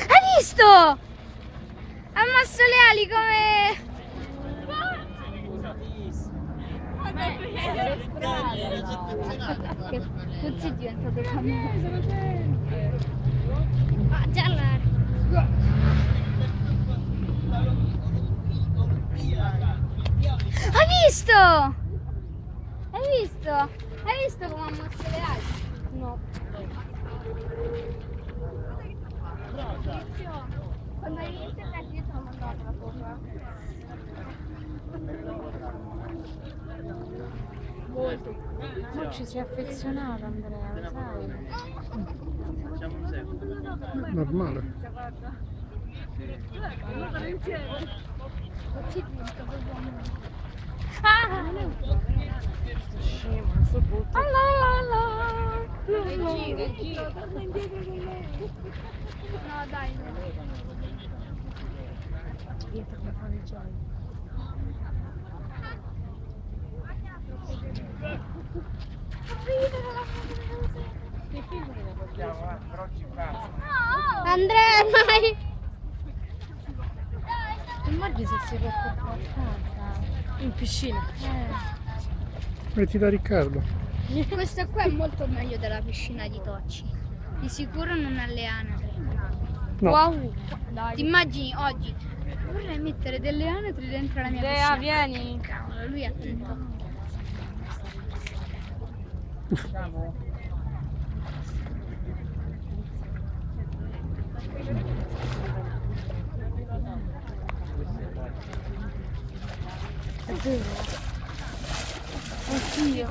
Hai visto? Ha mosso le ali come... Che Puzzi è diventato famoso. Ah, gialla. Hai visto? Hai visto? Hai visto come ha mosso le ali? No. Quando hai internet io sono mandata la foto. Molto. Ma ci si è affezionato Andrea, lo sai? Normale. Scemo, non so butta. No, dai. Dietro mi fa il gioia. Andrea, dai. Immagini se si può portare a casa. In piscina. Metti da Riccardo. Questa qua è molto meglio della piscina di Tocci. Di sicuro non ha le anatre. No. Wow! Ti immagini oggi? Vorrei mettere delle anatre dentro la mia Andrea, piscina. vieni! Cavolo, lui è attento. È vero? Oddio!